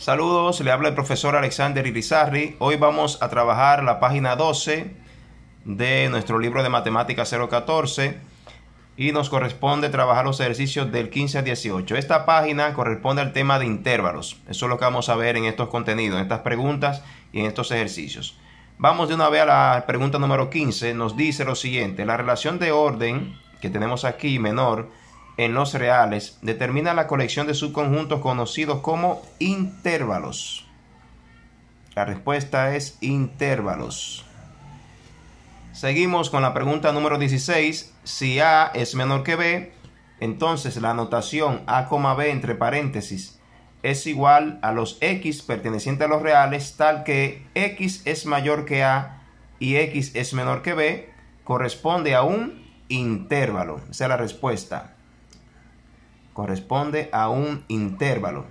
Saludos, le habla el profesor Alexander Irizarry. Hoy vamos a trabajar la página 12 de nuestro libro de Matemáticas 014 y nos corresponde trabajar los ejercicios del 15 al 18. Esta página corresponde al tema de intervalos. Eso es lo que vamos a ver en estos contenidos, en estas preguntas y en estos ejercicios. Vamos de una vez a la pregunta número 15. Nos dice lo siguiente: la relación de orden que tenemos aquí, menor, en los reales, determina la colección de subconjuntos conocidos como intervalos. La respuesta es intervalos. Seguimos con la pregunta número 16. Si A es menor que B, entonces la notación A, B entre paréntesis es igual a los X pertenecientes a los reales, tal que X es mayor que A y X es menor que B, corresponde a un intervalo. Esa es la respuesta. Corresponde a un intervalo,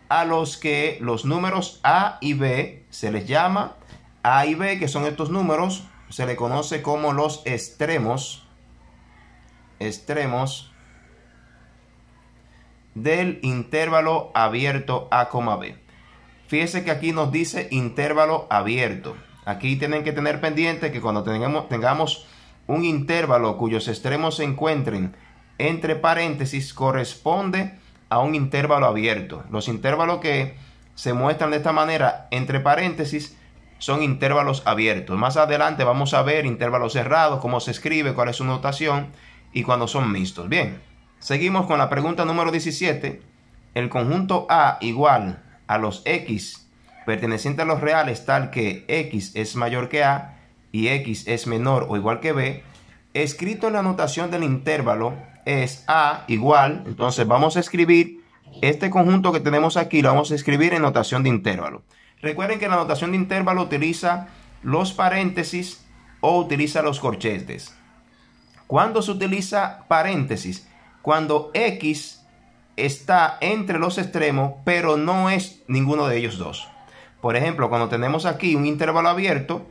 a los que los números A y B se les llama A y B, que son estos números, se le conoce como los extremos del intervalo abierto A, B. Fíjese que aquí nos dice intervalo abierto. Aquí tienen que tener pendiente que cuando tengamos un intervalo cuyos extremos se encuentren entre paréntesis, corresponde a un intervalo abierto. Los intervalos que se muestran de esta manera entre paréntesis son intervalos abiertos. Más adelante vamos a ver intervalos cerrados, cómo se escribe, cuál es su notación y cuando son mixtos. Bien, seguimos con la pregunta número 17. El conjunto A igual a los X pertenecientes a los reales, tal que X es mayor que A y X es menor o igual que B, escrito en la notación del intervalo es A igual. Entonces vamos a escribir este conjunto que tenemos aquí, lo vamos a escribir en notación de intervalo. Recuerden que la notación de intervalo utiliza los paréntesis o utiliza los corchetes. ¿Cuándo se utiliza paréntesis? Cuando X está entre los extremos, pero no es ninguno de ellos dos. Por ejemplo, cuando tenemos aquí un intervalo abierto,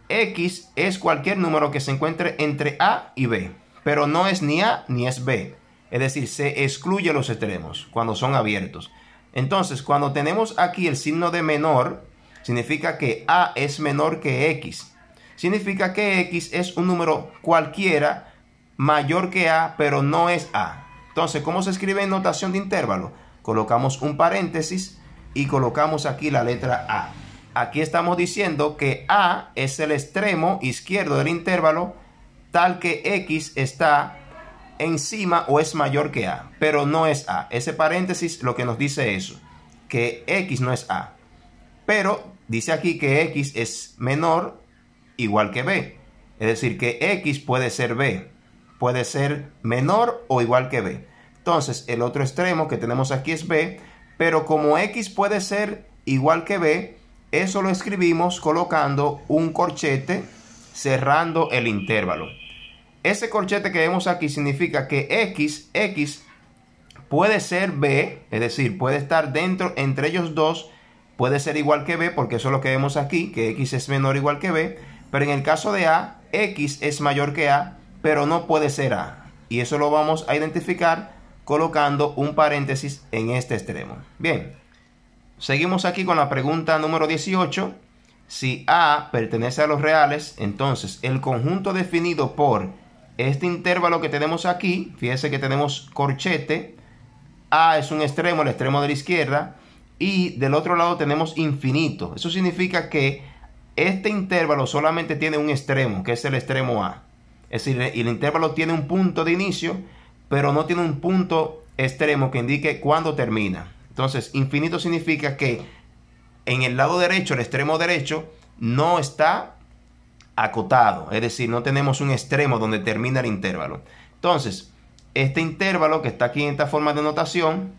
X es cualquier número que se encuentre entre A y B, pero no es ni A ni es B. Es decir, se excluye los extremos cuando son abiertos. Entonces, cuando tenemos aquí el signo de menor, significa que A es menor que X. Significa que X es un número cualquiera mayor que A, pero no es A. Entonces, ¿cómo se escribe en notación de intervalo? Colocamos un paréntesis y colocamos aquí la letra A. Aquí estamos diciendo que A es el extremo izquierdo del intervalo, tal que X está encima o es mayor que A, pero no es A. Ese paréntesis lo que nos dice eso, que X no es A. Pero dice aquí que X es menor igual que B. Es decir, que X puede ser B, puede ser menor o igual que B. Entonces, el otro extremo que tenemos aquí es B, pero como X puede ser igual que B, eso lo escribimos colocando un corchete cerrando el intervalo. Ese corchete que vemos aquí significa que X puede ser B, es decir, puede estar dentro entre ellos dos, puede ser igual que B, porque eso es lo que vemos aquí, que X es menor o igual que B, pero en el caso de A, X es mayor que A, pero no puede ser A. Y eso lo vamos a identificar colocando un paréntesis en este extremo. Bien, seguimos aquí con la pregunta número 18. Si A pertenece a los reales, entonces el conjunto definido por este intervalo que tenemos aquí, fíjense que tenemos corchete, A es un extremo, el extremo de la izquierda, y del otro lado tenemos infinito. Eso significa que este intervalo solamente tiene un extremo, que es el extremo A. Es decir, el intervalo tiene un punto de inicio, pero no tiene un punto extremo que indique cuándo termina. Entonces, infinito significa que en el lado derecho, el extremo derecho, no está acotado, es decir, no tenemos un extremo donde termina el intervalo. Entonces, este intervalo que está aquí en esta forma de notación,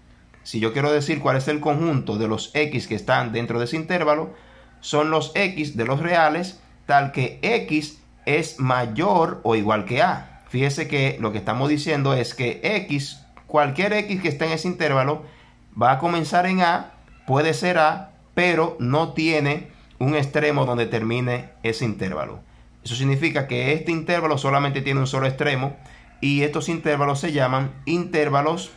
si yo quiero decir cuál es el conjunto de los X que están dentro de ese intervalo, son los X de los reales, tal que X es mayor o igual que A. Fíjese que lo que estamos diciendo es que X, cualquier X que esté en ese intervalo, va a comenzar en A, puede ser A, pero no tiene un extremo donde termine ese intervalo. Eso significa que este intervalo solamente tiene un solo extremo y estos intervalos se llaman intervalos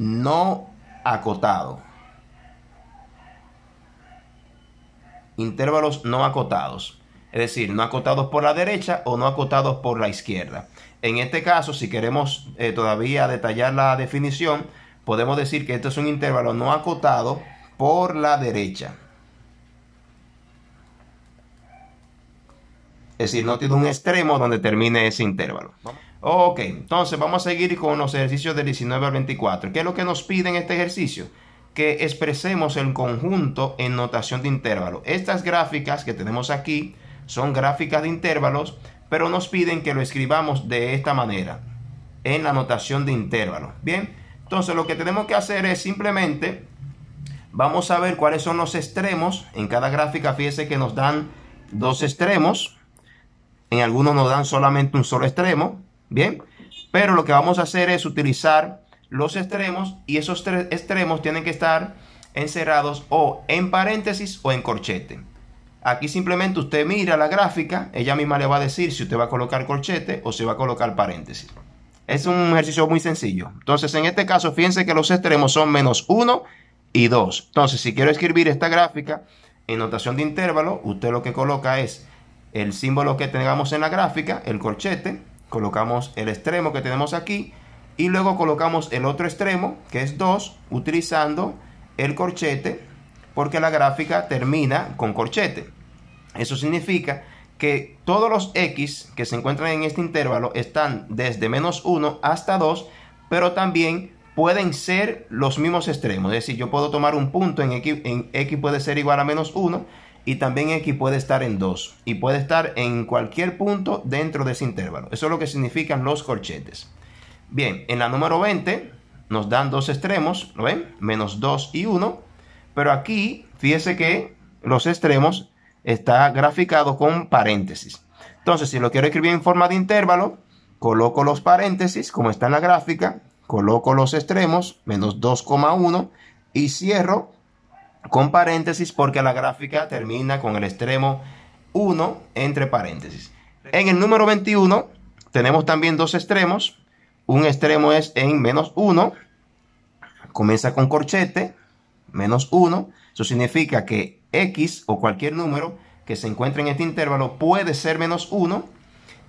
no acotado. Intervalos no acotados. Es decir, no acotados por la derecha o no acotados por la izquierda. En este caso, si queremos todavía detallar la definición, podemos decir que esto es un intervalo no acotado por la derecha. Es decir, no tiene un extremo donde termine ese intervalo. Ok, entonces vamos a seguir con los ejercicios del 19 al 24. ¿Qué es lo que nos pide en este ejercicio? Que expresemos el conjunto en notación de intervalo. Estas gráficas que tenemos aquí son gráficas de intervalos, pero nos piden que lo escribamos de esta manera, en la notación de intervalo. Bien, entonces lo que tenemos que hacer es simplemente, vamos a ver cuáles son los extremos. En cada gráfica, fíjense que nos dan dos extremos. En algunos nos dan solamente un solo extremo. Bien, pero lo que vamos a hacer es utilizar los extremos, y esos tres extremos tienen que estar encerrados o en paréntesis o en corchete. Aquí simplemente usted mira la gráfica, ella misma le va a decir si usted va a colocar corchete o si va a colocar paréntesis. Es un ejercicio muy sencillo. Entonces, en este caso, fíjense que los extremos son -1 y 2. Entonces, si quiero escribir esta gráfica en notación de intervalo, usted lo que coloca es el símbolo que tengamos en la gráfica, el corchete, colocamos el extremo que tenemos aquí y luego colocamos el otro extremo, que es 2, utilizando el corchete, porque la gráfica termina con corchete. Eso significa que todos los x que se encuentran en este intervalo están desde -1 hasta 2, pero también pueden ser los mismos extremos. Es decir, yo puedo tomar un punto en x puede ser igual a -1, y también x puede estar en 2, y puede estar en cualquier punto dentro de ese intervalo. Eso es lo que significan los corchetes. Bien, en la número 20 nos dan dos extremos, ¿lo ven? -2 y 1, pero aquí fíjese que los extremos está graficado con paréntesis. Entonces, si lo quiero escribir en forma de intervalo, coloco los paréntesis como está en la gráfica, coloco los extremos, -2,1, y cierro con paréntesis porque la gráfica termina con el extremo 1 entre paréntesis. En el número 21 tenemos también dos extremos. Un extremo es en -1, comienza con corchete, -1. Eso significa que x o cualquier número que se encuentre en este intervalo puede ser -1.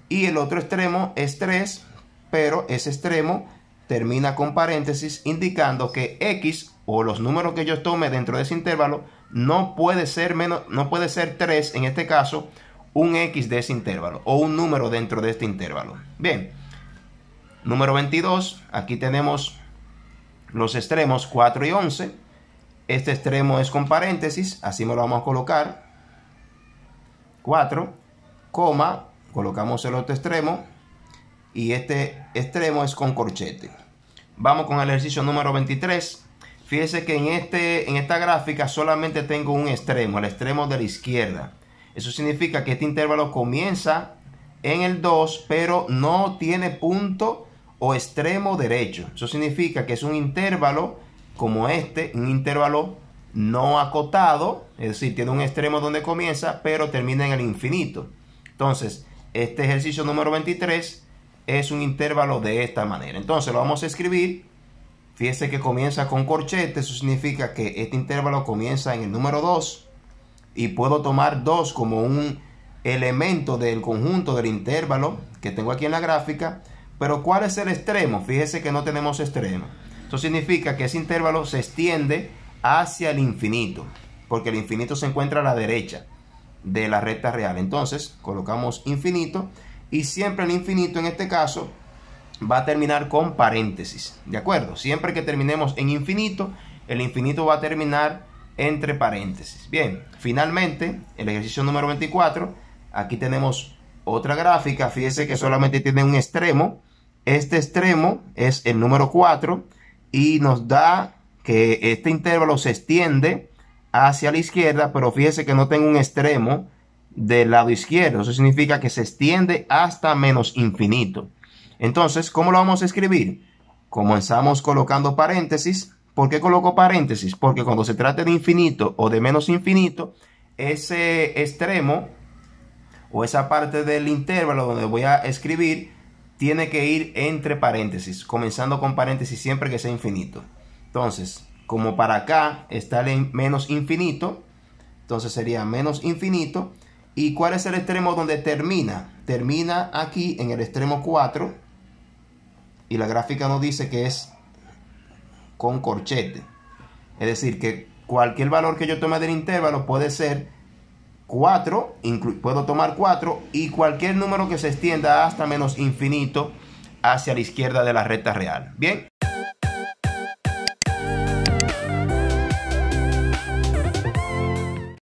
Y el otro extremo es 3, pero ese extremo termina con paréntesis, indicando que x o los números que yo tome dentro de ese intervalo no puede ser 3, en este caso, un x de ese intervalo o un número dentro de este intervalo. Bien, número 22, aquí tenemos los extremos 4 y 11. Este extremo es con paréntesis, así me lo vamos a colocar. 4, coma, colocamos el otro extremo y este extremo es con corchete. Vamos con el ejercicio número 23. Fíjese que en esta gráfica solamente tengo un extremo, el extremo de la izquierda. Eso significa que este intervalo comienza en el 2, pero no tiene punto o extremo derecho. Eso significa que es un intervalo como este, un intervalo no acotado, es decir, tiene un extremo donde comienza, pero termina en el infinito. Entonces, este ejercicio número 23 es un intervalo de esta manera. Entonces, lo vamos a escribir. Fíjese que comienza con corchete, eso significa que este intervalo comienza en el número 2 y puedo tomar 2 como un elemento del conjunto del intervalo que tengo aquí en la gráfica. Pero ¿cuál es el extremo? Fíjese que no tenemos extremo. Eso significa que ese intervalo se extiende hacia el infinito, porque el infinito se encuentra a la derecha de la recta real. Entonces colocamos infinito y siempre el infinito en este caso va a terminar con paréntesis, ¿de acuerdo? Siempre que terminemos en infinito, el infinito va a terminar entre paréntesis. Bien, finalmente, el ejercicio número 24, aquí tenemos otra gráfica. Fíjese que solamente tiene un extremo. Este extremo es el número 4 y nos da que este intervalo se extiende hacia la izquierda, pero fíjese que no tengo un extremo del lado izquierdo. Eso significa que se extiende hasta menos infinito. Entonces, ¿cómo lo vamos a escribir? Comenzamos colocando paréntesis. ¿Por qué coloco paréntesis? Porque cuando se trate de infinito o de menos infinito, ese extremo o esa parte del intervalo donde voy a escribir tiene que ir entre paréntesis, comenzando con paréntesis siempre que sea infinito. Entonces, como para acá está el menos infinito, entonces sería menos infinito. ¿Y cuál es el extremo donde termina? Termina aquí en el extremo 4. Y la gráfica nos dice que es con corchete. Es decir, que cualquier valor que yo tome del intervalo puede ser 4, puedo tomar 4 y cualquier número que se extienda hasta menos infinito hacia la izquierda de la recta real. Bien.